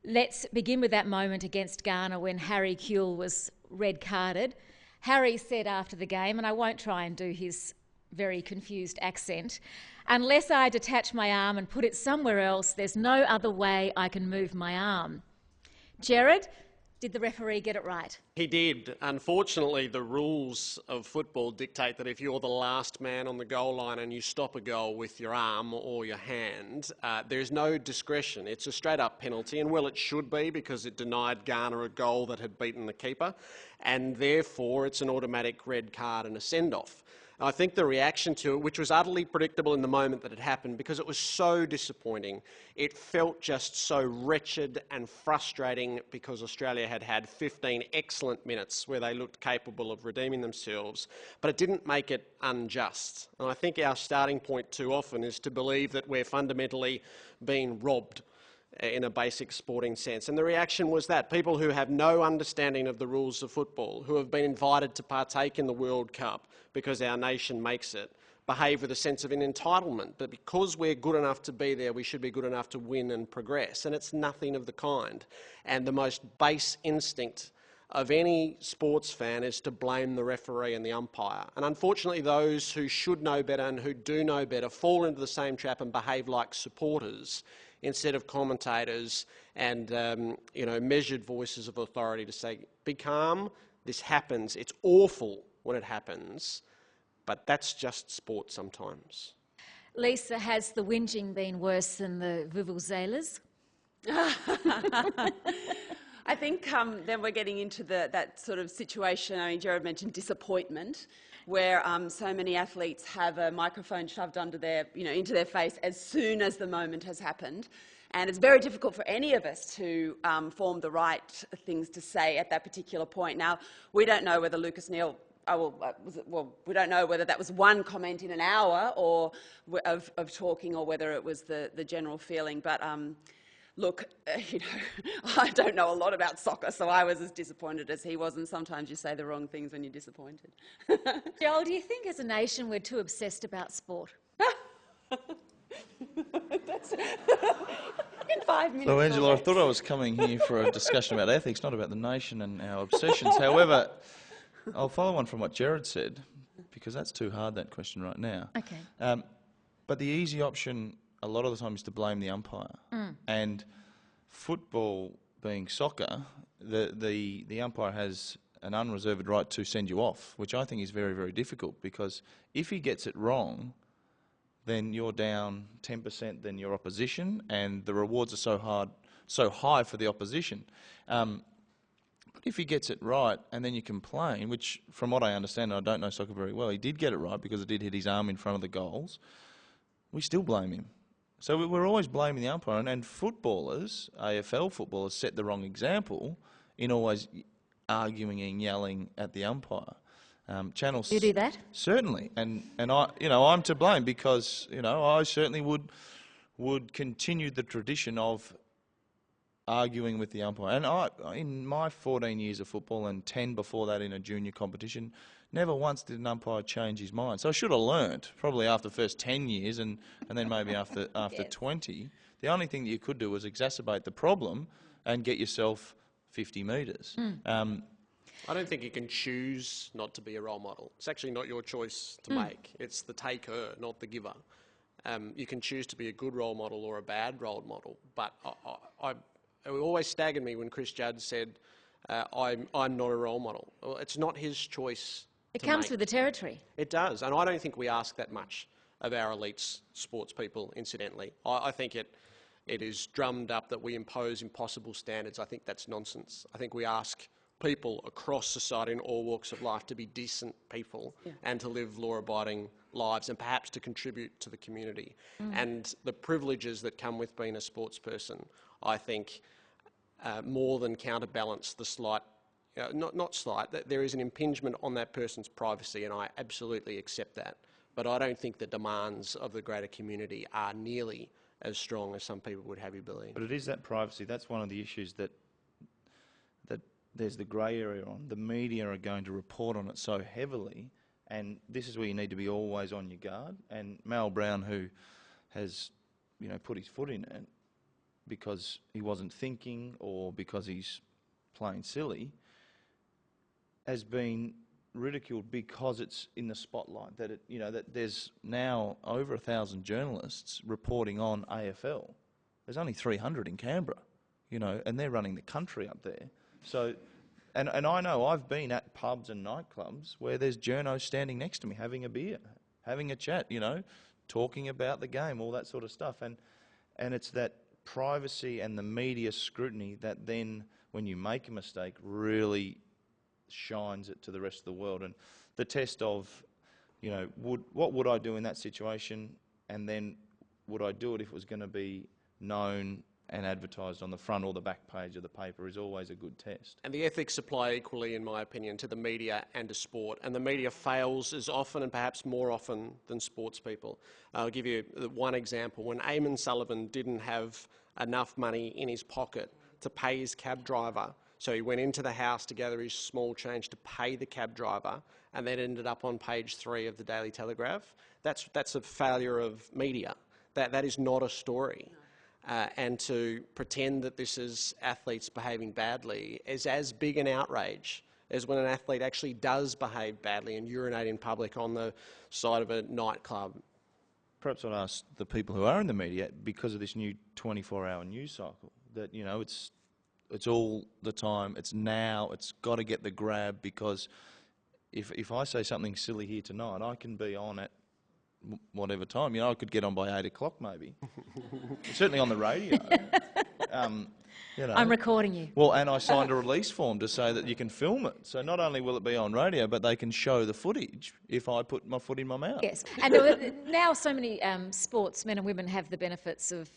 Let's begin with that moment against Ghana when Harry Kewell was red carded. Harry said after the game, and I won't try and do his very confused accent, "Unless I detach my arm and put it somewhere else, there's no other way I can move my arm." Gerard, did the referee get it right? He did. Unfortunately, the rules of football dictate that if you're the last man on the goal line and you stop a goal with your arm or your hand, there's no discretion. It's a straight-up penalty, and well, it should be, because it denied Ghana a goal that had beaten the keeper, and therefore it's an automatic red card and a send-off. I think the reaction to it, which was utterly predictable in the moment that it happened, because it was so disappointing, it felt just so wretched and frustrating, because Australia had had 15 excellent minutes where they looked capable of redeeming themselves, but it didn't make it unjust. And I think our starting point too often is to believe that we're fundamentally being robbed in a basic sporting sense. And the reaction was that people who have no understanding of the rules of football, who have been invited to partake in the World Cup because our nation makes it, behave with a sense of an entitlement, that because we're good enough to be there, we should be good enough to win and progress. And it's nothing of the kind. And the most base instinct of any sports fan is to blame the referee and the umpire. And unfortunately, those who should know better and who do know better fall into the same trap and behave like supporters instead of commentators and measured voices of authority to say, be calm, this happens, it's awful when it happens, but that's just sport sometimes. Lisa, has the whinging been worse than the vuvuzelas? I think then we're getting into that sort of situation. I mean, Gerard mentioned disappointment, where so many athletes have a microphone shoved under their, into their face as soon as the moment has happened. And it's very difficult for any of us to form the right things to say at that particular point. Now, we don't know whether Lucas Neal, we don't know whether that was one comment in an hour or of talking, or whether it was the general feeling. But look, I don't know a lot about soccer, so I was as disappointed as he was, and sometimes you say the wrong things when you're disappointed. Joel, do you think as a nation we're too obsessed about sport? In 5 minutes. So, Angela, I thought I was coming here for a discussion about ethics, not about the nation and our obsessions. However, I'll follow on from what Gerard said, because that's too hard, that question right now. Okay. But the easy option a lot of the time is to blame the umpire. And football being soccer, the umpire has an unreserved right to send you off, which I think is very, very difficult, because if he gets it wrong, then you're down 10% than your opposition, and the rewards are so high for the opposition. But if he gets it right and then you complain, which from what I understand, and I don't know soccer very well, he did get it right because it did hit his arm in front of the goals, we still blame him. So we're always blaming the umpire, and footballers, AFL footballers, set the wrong example in always arguing and yelling at the umpire. Channels. You do that? Certainly, and I'm to blame, because I certainly would continue the tradition of arguing with the umpire. And in my 14 years of football and 10 before that in a junior competition, never once did an umpire change his mind. So I should have learnt, probably after the first 10 years and then maybe after Yes. 20. The only thing that you could do was exacerbate the problem and get yourself 50 metres. I don't think you can choose not to be a role model. It's actually not your choice to make. It's the taker, not the giver. You can choose to be a good role model or a bad role model. But it always staggered me when Chris Judd said, I'm not a role model. Well, it's not his choice. It comes with the territory. It does, and I don't think we ask that much of our elite sports people, incidentally. I think it is drummed up that we impose impossible standards. I think that's nonsense. I think we ask people across society in all walks of life to be decent people and to live law-abiding lives and perhaps to contribute to the community. And the privileges that come with being a sports person, I think, more than counterbalance the slight, not slight, that there is an impingement on that person's privacy, and I absolutely accept that. But I don't think the demands of the greater community are nearly as strong as some people would have you believe. But it is that privacy. That's one of the issues that there's the grey area on. The media are going to report on it so heavily, and this is where you need to be always on your guard. And Mal Brown, who has, put his foot in it, because he wasn't thinking or because he's playing silly, has been ridiculed because it's in the spotlight. That that there's now over 1,000 journalists reporting on AFL. There's only 300 in Canberra, and they're running the country up there. So, and I know I've been at pubs and nightclubs where there's journos standing next to me having a beer, having a chat, talking about the game, all that sort of stuff. And it's that privacy and the media scrutiny that then, when you make a mistake, really shines it to the rest of the world. And the test of, what would I do in that situation, and then would I do it if it was going to be known and advertised on the front or the back page of the paper, is always a good test. And the ethics apply equally, in my opinion, to the media and to sport. And the media fails as often and perhaps more often than sports people. I'll give you one example. When Eamon Sullivan didn't have enough money in his pocket to pay his cab driver, so he went into the house to gather his small change to pay the cab driver, and then ended up on page 3 of the Daily Telegraph. That's a failure of media. That is not a story. And to pretend that this is athletes behaving badly is as big an outrage as when an athlete actually does behave badly and urinate in public on the side of a nightclub. Perhaps I'd ask the people who are in the media, because of this new 24-hour news cycle, that, it's all the time, it's now, it's got to get the grab, because if I say something silly here tonight, I can be on at whatever time. I could get on by 8 o'clock maybe. Certainly on the radio. I'm recording you. Well, and I signed a release form to say that you can film it. So not only will it be on radio, but they can show the footage if I put my foot in my mouth. Yes, and now so many sportsmen and women have the benefits of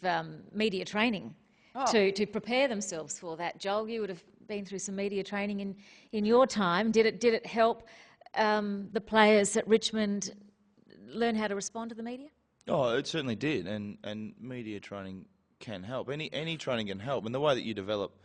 media training to prepare themselves for that. Joel, you would have been through some media training in your time. Did it help the players at Richmond learn how to respond to the media? Oh, it certainly did, and media training can help. Any training can help, and the way that you develop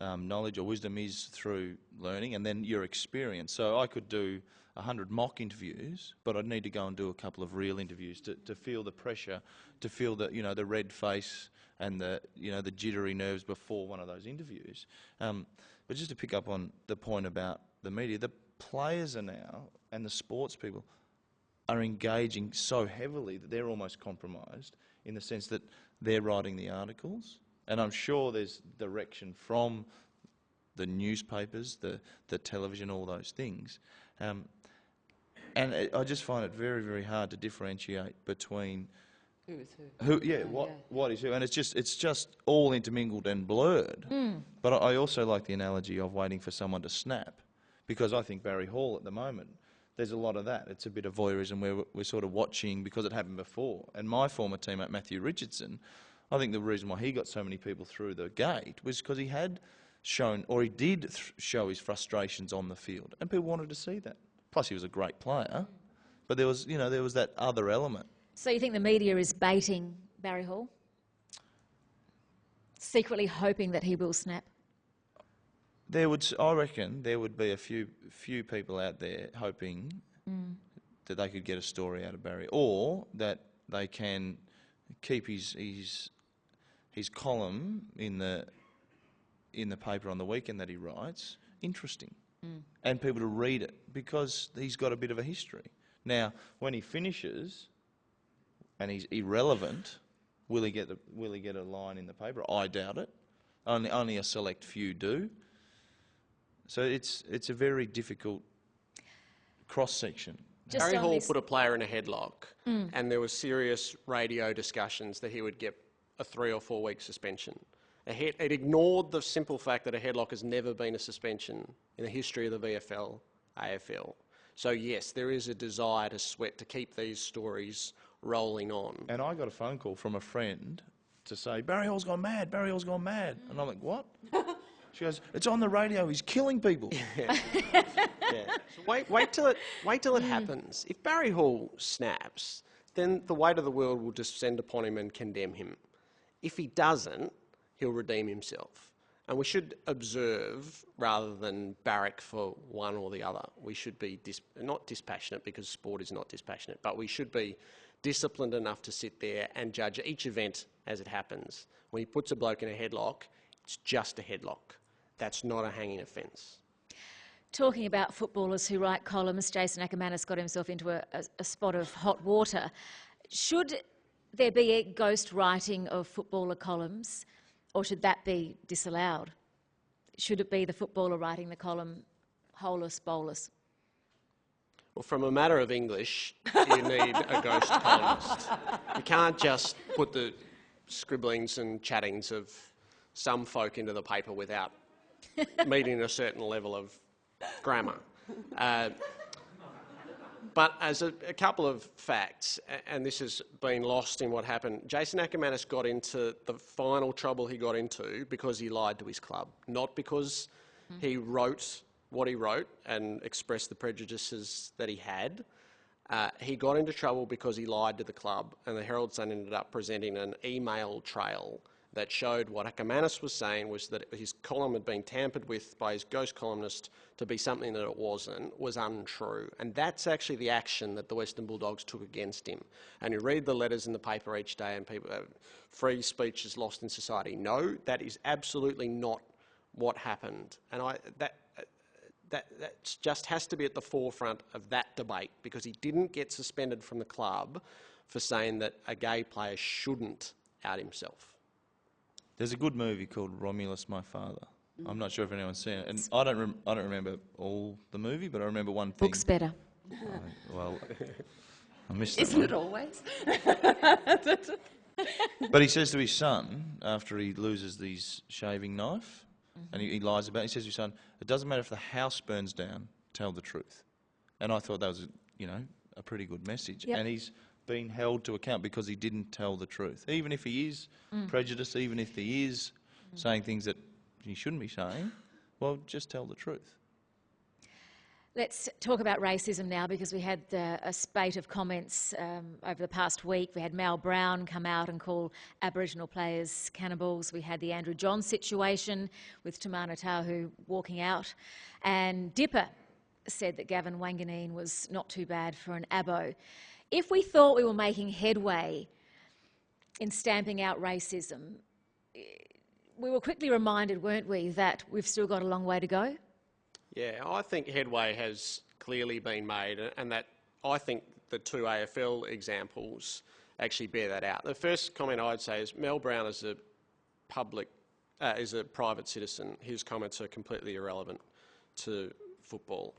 knowledge or wisdom is through learning and then your experience. So I could do 100 mock interviews, but I'd need to go and do a couple of real interviews to feel the pressure, to feel the the red face and the the jittery nerves before one of those interviews. But just to pick up on the point about the media, the players are now, and the sports people are engaging so heavily that they're almost compromised, in the sense that they're writing the articles, and I'm sure there's direction from the newspapers, the television, all those things, and I just find it very, very hard to differentiate between who is who. What is who, and it's just all intermingled and blurred. But I also like the analogy of waiting for someone to snap, because I think Barry Hall at the moment, there's a lot of that. It's a bit of voyeurism where we're sort of watching because it happened before. And my former teammate, Matthew Richardson, I think the reason why he got so many people through the gate was because he had shown, or he did show his frustrations on the field, and people wanted to see that. Plus, he was a great player, but there was that other element. So you think the media is baiting Barry Hall? Secretly hoping that he will snap? I reckon there would be a few people out there hoping that they could get a story out of Barry, or that they can keep his column in the paper on the weekend that he writes interesting, and people to read it, because he's got a bit of a history. Now, when he finishes and he's irrelevant, will he get a line in the paper? I doubt it. Only a select few do. So it's a very difficult cross-section. Barry Hall put a player in a headlock, and there were serious radio discussions that he would get a 3 or 4 week suspension. It ignored the simple fact that a headlock has never been a suspension in the history of the VFL, AFL. So yes, there is a desire to keep these stories rolling on. And I got a phone call from a friend to say, Barry Hall's gone mad, Barry Hall's gone mad. And I'm like, what? She goes, it's on the radio, he's killing people. Yeah. So wait till it happens. If Barry Hall snaps, then the weight of the world will descend upon him and condemn him. If he doesn't, he'll redeem himself. And we should observe rather than barrack for one or the other. We should be not dispassionate, because sport is not dispassionate, but we should be disciplined enough to sit there and judge each event as it happens. When he puts a bloke in a headlock, it's just a headlock. That's not a hanging offence. Talking about footballers who write columns, Jason Ackermanis got himself into a spot of hot water. Should there be a ghost writing of footballer columns, or should that be disallowed? Should it be the footballer writing the column, holus bolus? Well, from a matter of English, you need a ghost columnist. You can't just put the scribblings and chattings of some folk into the paper without meeting a certain level of grammar. But as a couple of facts, and this has been lost in what happened, Jason Ackermanis got into the final trouble he got into because he lied to his club, not because he wrote what he wrote and expressed the prejudices that he had. He got into trouble because he lied to the club, and the Herald Sun ended up presenting an email trail that showed what Ackermanis was saying was that his column had been tampered with by his ghost columnist to be something that it wasn't, was untrue. And that's actually the action that the Western Bulldogs took against him. And you read the letters in the paper each day and people, free speech is lost in society. No, that is absolutely not what happened. And that just has to be at the forefront of that debate, because he didn't get suspended from the club for saying that a gay player shouldn't out himself. There's a good movie called Romulus, My Father. I'm not sure if anyone's seen it, and I don't remember all the movie, but I remember one thing. Book's better. Well, I missed that Isn't one. it always? But he says to his son, after he loses his shaving knife, and he lies about it, he says to his son, "It doesn't matter if the house burns down, tell the truth." And I thought that was, a pretty good message. Yep. And he's been held to account because he didn't tell the truth. Even if he is prejudiced, even if he is saying things that he shouldn't be saying, well, just tell the truth. Let's talk about racism now, because we had a spate of comments over the past week. We had Mal Brown come out and call Aboriginal players cannibals. We had the Andrew John situation with Tamana Tahu walking out. And Dipper said that Gavin Wanganeen was not too bad for an abo. If we thought we were making headway in stamping out racism, we were quickly reminded, weren't we, that we've still got a long way to go? Yeah, I think headway has clearly been made, and that I think the two AFL examples actually bear that out. The first comment I'd say is Mel Brown is a private citizen. His comments are completely irrelevant to football,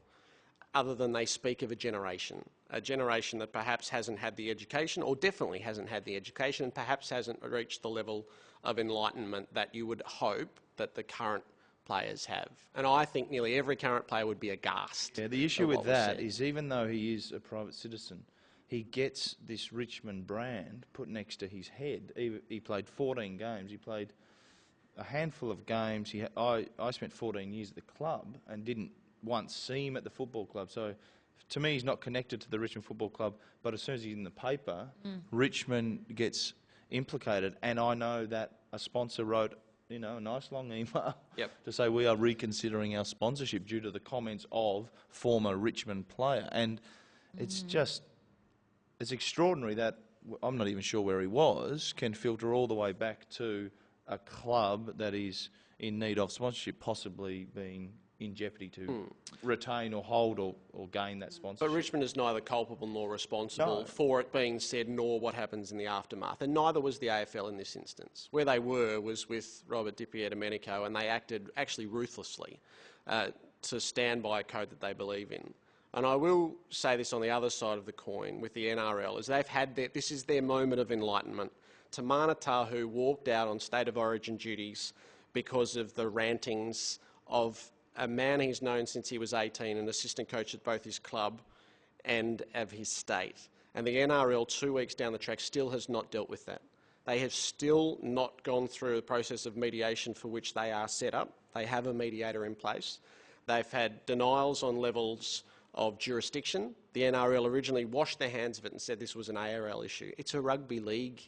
other than they speak of a generation that perhaps hasn't had the education, or definitely hasn't had the education, and perhaps hasn't reached the level of enlightenment that you would hope that the current players have. And I think nearly every current player would be aghast. Yeah, the issue with that is, even though he is a private citizen, he gets this Richmond brand put next to his head. He played 14 games. He played a handful of games. I spent 14 years at the club and didn't once see him at the football club. So to me, he's not connected to the Richmond Football Club. But as soon as he's in the paper, Richmond gets implicated. And I know that a sponsor wrote a nice long email to say we are reconsidering our sponsorship due to the comments of former Richmond player. And it's extraordinary that, I'm not even sure where he was, can filter all the way back to a club that is in need of sponsorship, possibly being in jeopardy to retain or hold or gain that sponsorship. But Richmond is neither culpable nor responsible for it being said, nor what happens in the aftermath. And neither was the AFL in this instance. Where they were was with Robert Di Pietro, and they acted actually ruthlessly to stand by a code that they believe in. And I will say this on the other side of the coin with the NRL, is they've had this is their moment of enlightenment. Tamana Tahu walked out on State of Origin duties because of the rantings of a man he's known since he was 18, an assistant coach at both his club and of his state. And the NRL, 2 weeks down the track, still has not dealt with that. They have still not gone through the process of mediation for which they are set up. They have a mediator in place. They've had denials on levels of jurisdiction. The NRL originally washed their hands of it and said this was an ARL issue. It's a rugby league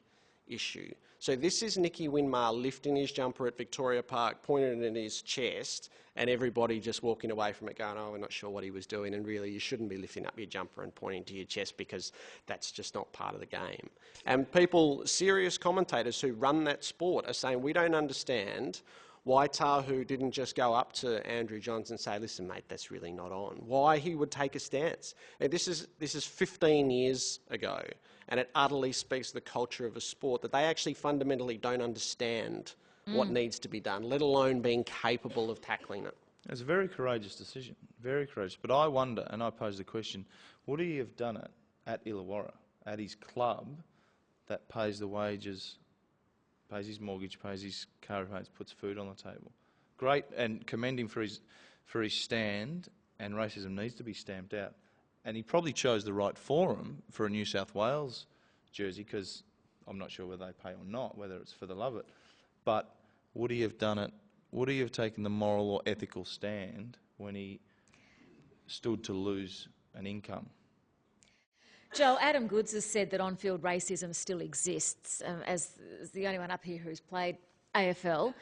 issue. So this is Nicky Winmar lifting his jumper at Victoria Park, pointing it in his chest, and everybody just walking away from it going, oh, we're not sure what he was doing, and really you shouldn't be lifting up your jumper and pointing to your chest because that's just not part of the game. And people, serious commentators who run that sport are saying, we don't understand why Tahu didn't just go up to Andrew Johns and say, listen, mate, that's really not on. Why he would take a stance. And this is 15 years ago, and it utterly speaks to the culture of a sport that they actually fundamentally don't understand what needs to be done, let alone being capable of tackling it. It's a very courageous decision, very courageous. But I wonder, and I pose the question, would he have done it at Illawarra, at his club that pays the wages, pays his mortgage, pays his car repayments, puts food on the table? Great, and commend him for his stand, and racism needs to be stamped out. And he probably chose the right forum for a New South Wales jersey, because I'm not sure whether they pay or not, whether it's for the love of it. But would he have done it? Would he have taken the moral or ethical stand when he stood to lose an income? Joel, Adam Goods has said that on-field racism still exists, as the only one up here who's played AFL,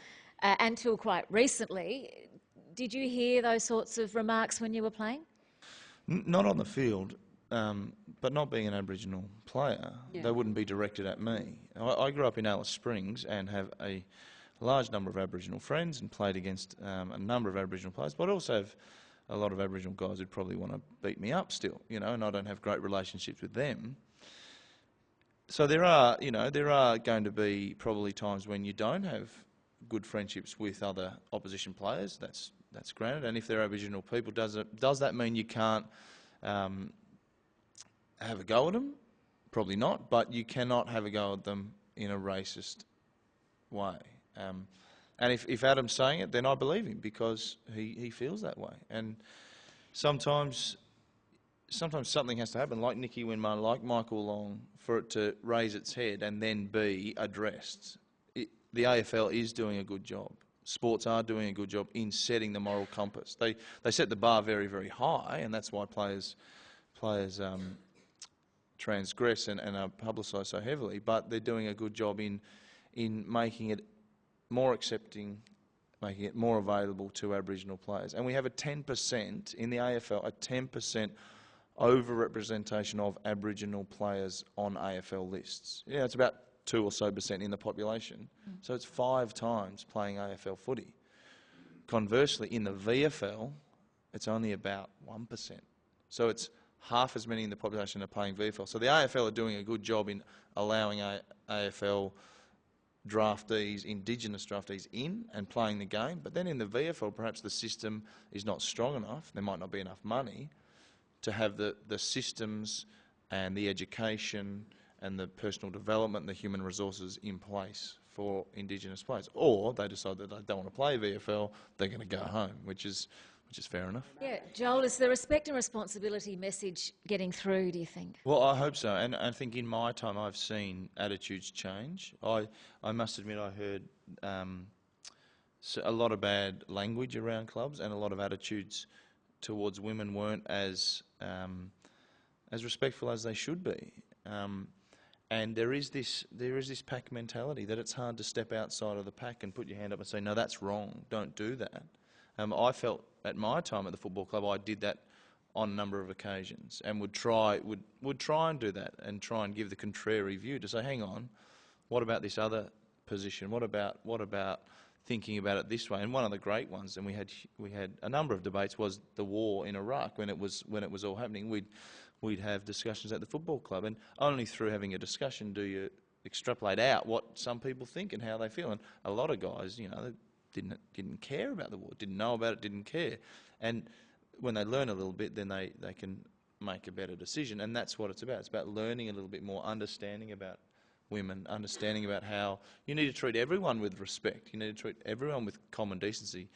until quite recently. Did you hear those sorts of remarks when you were playing? Not on the field, but not being an Aboriginal player, they wouldn't be directed at me. I grew up in Alice Springs and have a large number of Aboriginal friends and played against a number of Aboriginal players, but I also have a lot of Aboriginal guys who'd probably want to beat me up still, you know, and I don't have great relationships with them. So there are going to be probably times when you don't have good friendships with other opposition players. That's granted. And if they're Aboriginal people, does that mean you can't have a go at them? Probably not. But you cannot have a go at them in a racist way. And if Adam's saying it, then I believe him, because he feels that way. And sometimes something has to happen, like Nicky Winmar, like Michael Long, for it to raise its head and then be addressed. The AFL is doing a good job. Sports are doing a good job in setting the moral compass. They set the bar very, very high, and that's why players transgress and are publicised so heavily. But they're doing a good job in making it more accepting, making it more available to Aboriginal players. And we have a 10% in the AFL, a 10% over-representation of Aboriginal players on AFL lists. Yeah, it's about 2% or so in the population. So it's 5 times playing AFL footy. Conversely, in the VFL, it's only about 1%. So it's half as many in the population are playing VFL. So the AFL are doing a good job in allowing AFL draftees, Indigenous draftees, in and playing the game. But then in the VFL, perhaps the system is not strong enough. There might not be enough money to have the systems and the education and the personal development and the human resources in place for Indigenous players. Or they decide that they don't want to play VFL, they're going to go home, which is fair enough. Yeah, Joel, is the respect and responsibility message getting through, do you think? Well, I hope so, and I think in my time I've seen attitudes change. I must admit I heard a lot of bad language around clubs, and a lot of attitudes towards women weren't as respectful as they should be. And there is this pack mentality that it's hard to step outside of the pack and put your hand up and say, no, that's wrong, don't do that. I felt at my time at the football club I did that on a number of occasions, and would try and do that and try and give the contrary view to say, hang on, what about this other position? What about thinking about it this way? And one of the great ones, and we had a number of debates, was the war in Iraq. When it was all happening, we'd have discussions at the football club, and only through having a discussion do you extrapolate out what some people think and how they feel. And a lot of guys, you know, didn't care about the war, didn't know about it, didn't care. And when they learn a little bit, then they can make a better decision. And that's what it's about. It's about learning a little bit more, understanding about women, understanding about how you need to treat everyone with respect. You need to treat everyone with common decency.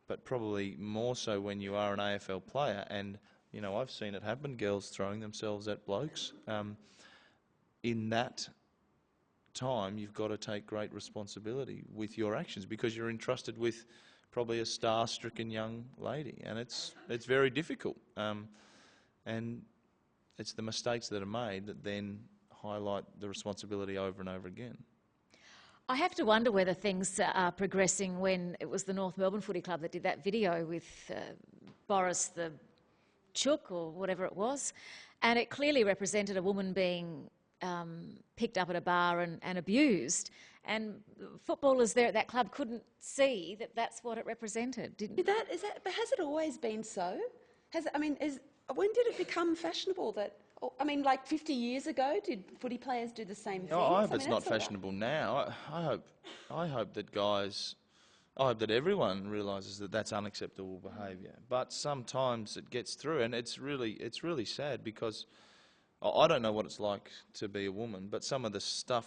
But probably more so when you are an AFL player. And, you know, I've seen it happen, girls throwing themselves at blokes. In that time, you've got to take great responsibility with your actions, because you're entrusted with probably a star-stricken young lady, and it's very difficult. And it's the mistakes that are made that then highlight the responsibility over and over again. I have to wonder whether things are progressing when it was the North Melbourne Footy Club that did that video with Boris the Chook or whatever it was, and it clearly represented a woman being picked up at a bar and abused, and footballers there at that club couldn't see that that's what it represented. But has it always been so? When did it become fashionable that? Like 50 years ago, did footy players do the same thing? I hope it's not fashionable now. I hope that guys, I hope that everyone realises that that's unacceptable behaviour. But sometimes it gets through, and it's really sad because I don't know what it's like to be a woman, but some of the stuff,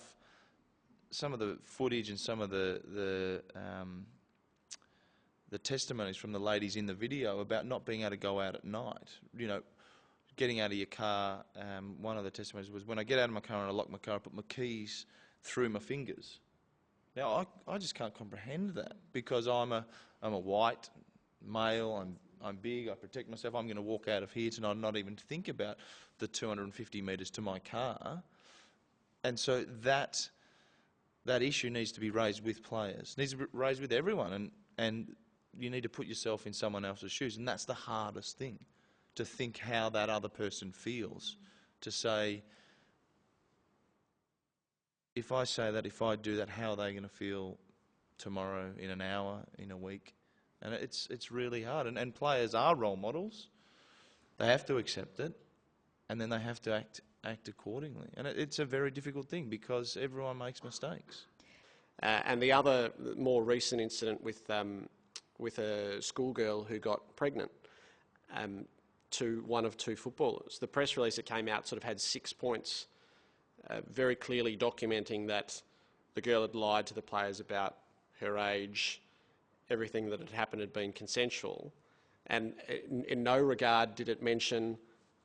some of the footage and some of the testimonies from the ladies in the video about not being able to go out at night, getting out of your car. One of the testimonies was, when I get out of my car and I lock my car, I put my keys through my fingers. Now, I just can't comprehend that because I'm a white male, I'm big, I protect myself, I'm going to walk out of here tonight and not even think about the 250 metres to my car. And so that issue needs to be raised with players, needs to be raised with everyone, and you need to put yourself in someone else's shoes, and that's the hardest thing. To think how that other person feels, to say, if I say that, if I do that, how are they going to feel tomorrow, in an hour, in a week? And it's really hard. And players are role models. They have to accept it, and then they have to act accordingly. And it's a very difficult thing because everyone makes mistakes. And the other more recent incident with a schoolgirl who got pregnant. To one of two footballers. The press release that came out sort of had 6 points very clearly documenting that the girl had lied to the players about her age, everything that had happened had been consensual, and in no regard did it mention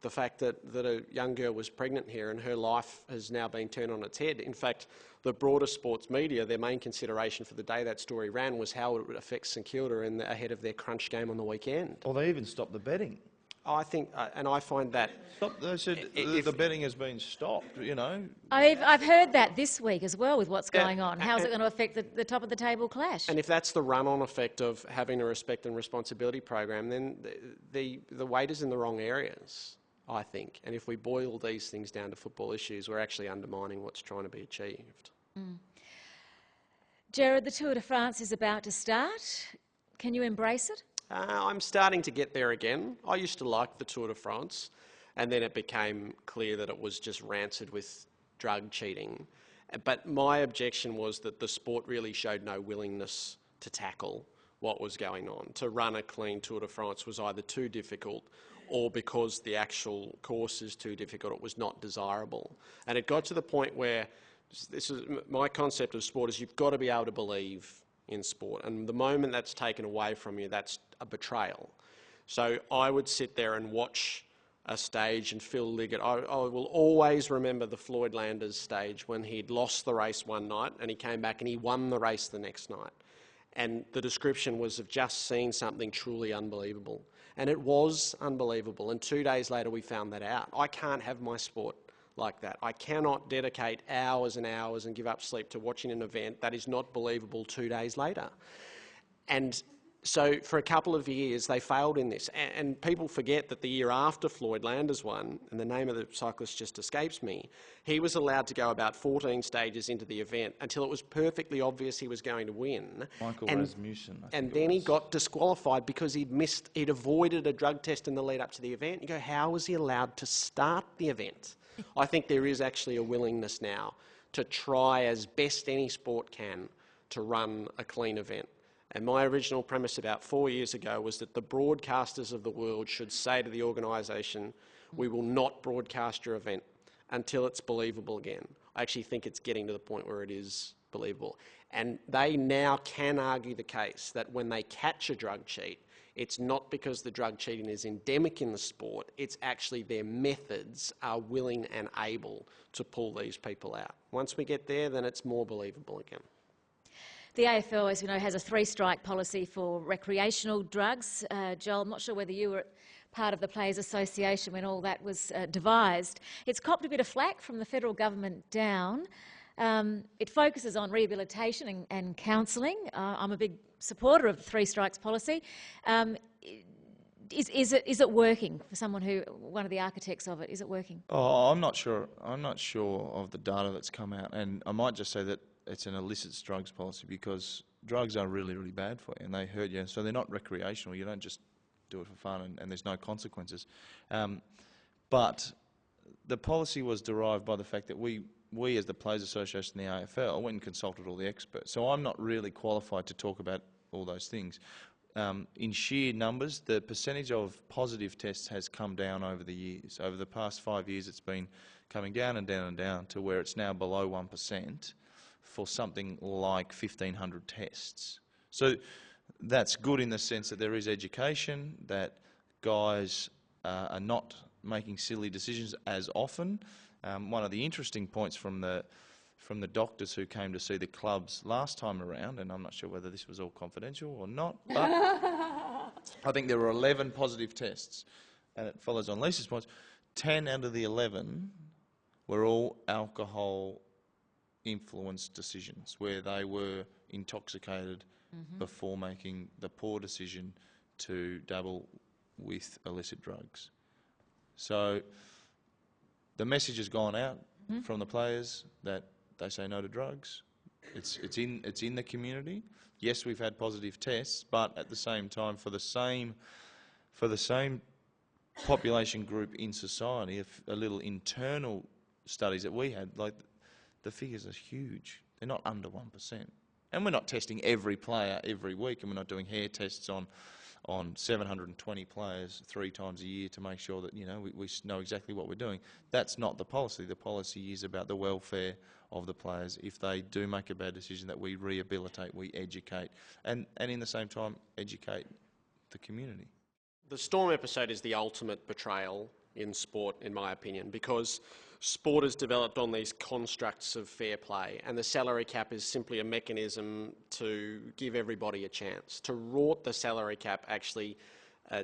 the fact that a young girl was pregnant here and her life has now been turned on its head. In fact, the broader sports media, their main consideration for the day that story ran was how it would affect St Kilda ahead of their crunch game on the weekend. Or they even stopped the betting. I think, and I find that... They said the betting has been stopped, I've heard that this week as well with what's going on. How's it going to affect the top of the table clash? And if that's the run-on effect of having a respect and responsibility program, then the weight is in the wrong areas, I think. And if we boil these things down to football issues, we're actually undermining what's trying to be achieved. Gerard, the Tour de France is about to start. Can you embrace it? I'm starting to get there again. I used to like the Tour de France, and then it became clear that it was just rancid with drug cheating. But my objection was that the sport really showed no willingness to tackle what was going on. To run a clean Tour de France was either too difficult or because the actual course is too difficult, it was not desirable. And it got to the point where, this is my concept of sport, is you've got to be able to believe in sport, and the moment that's taken away from you, that's a betrayal. So I would sit there and watch a stage, and Phil Liggett, I will always remember the Floyd Landers stage when he'd lost the race one night and he came back and he won the race the next night. And the description was of just seeing something truly unbelievable. And it was unbelievable, and 2 days later we found that out. I can't have my sport like that. I cannot dedicate hours and hours and give up sleep to watching an event that is not believable 2 days later. And so for a couple of years they failed in this, and people forget that the year after Floyd Landers won, and the name of the cyclist just escapes me, he was allowed to go about 14 stages into the event until it was perfectly obvious he was going to win. Michael Rasmussen. And then he got disqualified because he'd avoided a drug test in the lead up to the event. You go, how was he allowed to start the event? I think there is actually a willingness now to try as best any sport can to run a clean event. And my original premise about 4 years ago was that the broadcasters of the world should say to the organisation, we will not broadcast your event until it's believable again. I actually think it's getting to the point where it is believable. And they now can argue the case that when they catch a drug cheat, it's not because the drug cheating is endemic in the sport, it's actually their methods are willing and able to pull these people out. Once we get there, then it's more believable again. The AFL, as we know, has a 3-strike policy for recreational drugs. Joel, I'm not sure whether you were at part of the Players Association when all that was devised. It's copped a bit of flack from the federal government down. It focuses on rehabilitation and counselling. I'm a big supporter of the 3 strikes policy. Is it working for someone one of the architects of it? Is it working? Oh, I'm not sure. I'm not sure of the data that's come out, and I might just say that it's an illicit drugs policy because drugs are really, really bad for you and they hurt you. So they're not recreational. You don't just do it for fun and there's no consequences. But the policy was derived by the fact that we as the Players Association and the AFL went and consulted all the experts. So I'm not really qualified to talk about all those things. In sheer numbers, the percentage of positive tests has come down over the years. Over the past 5 years, it's been coming down and down and down to where it's now below 1% for something like 1,500 tests. So that's good in the sense that there is education, that guys are not making silly decisions as often. One of the interesting points from the doctors who came to see the clubs last time around, and I'm not sure whether this was all confidential or not, but I think there were 11 positive tests, and it follows on Lisa's points. 10 out of the 11 were all alcohol-influenced decisions, where they were intoxicated before making the poor decision to dabble with illicit drugs. So the message has gone out from the players that they say no to drugs. It's in the community. Yes, we've had positive tests, but at the same time, for the same population group in society, a little internal studies that we had, like the figures are huge. They're not under 1%, and we're not testing every player every week, and we're not doing hair tests on 720 players 3 times a year to make sure that we know exactly what we're doing. That's not the policy. The policy is about the welfare of the players. If they do make a bad decision, that we rehabilitate, we educate, and in the same time educate the community. The Storm episode is the ultimate betrayal in sport, in my opinion, because sport has developed on these constructs of fair play, and the salary cap is simply a mechanism to give everybody a chance. To rort the salary cap actually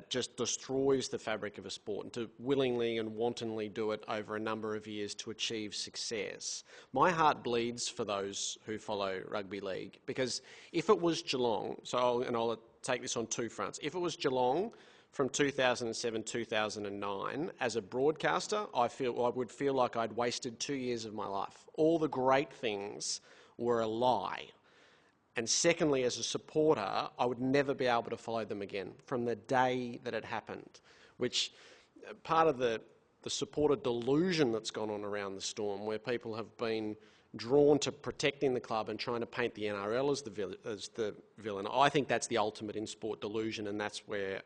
just destroys the fabric of a sport, and to willingly and wantonly do it over a number of years to achieve success. My heart bleeds for those who follow rugby league, because if it was Geelong, I'll take this on 2 fronts. If it was Geelong from 2007-2009, as a broadcaster, I would feel like I'd wasted 2 years of my life. All the great things were a lie. And secondly, as a supporter, I would never be able to follow them again from the day that it happened, which part of the supporter delusion that's gone on around the Storm, where people have been drawn to protecting the club and trying to paint the NRL as the villain. I think that's the ultimate in sport delusion, and that's where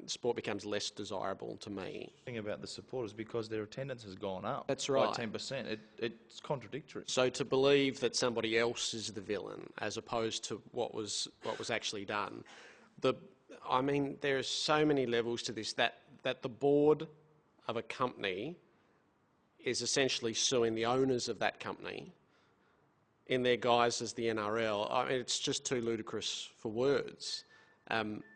sport becomes less desirable to me. The thing about the supporters, because their attendance has gone up. That's right. By 10%. It's contradictory. So to believe that somebody else is the villain as opposed to what was actually done, there are so many levels to this that the board of a company is essentially suing the owners of that company in their guise as the NRL. It's just too ludicrous for words.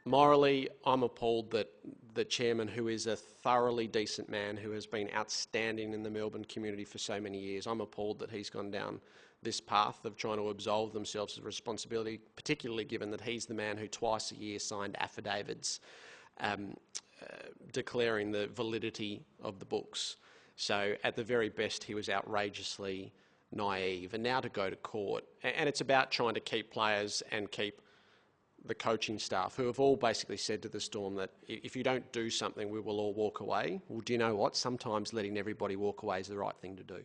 Morally, I'm appalled that the chairman, who is a thoroughly decent man, who has been outstanding in the Melbourne community for so many years, I'm appalled that he's gone down this path of trying to absolve themselves of responsibility, particularly given that he's the man who twice a year signed affidavits declaring the validity of the books. So at the very best, he was outrageously naive. And now to go to court, and it's about trying to keep players and keep the coaching staff, who have all basically said to the Storm that if you don't do something, we will all walk away. Well, do you know what? Sometimes letting everybody walk away is the right thing to do.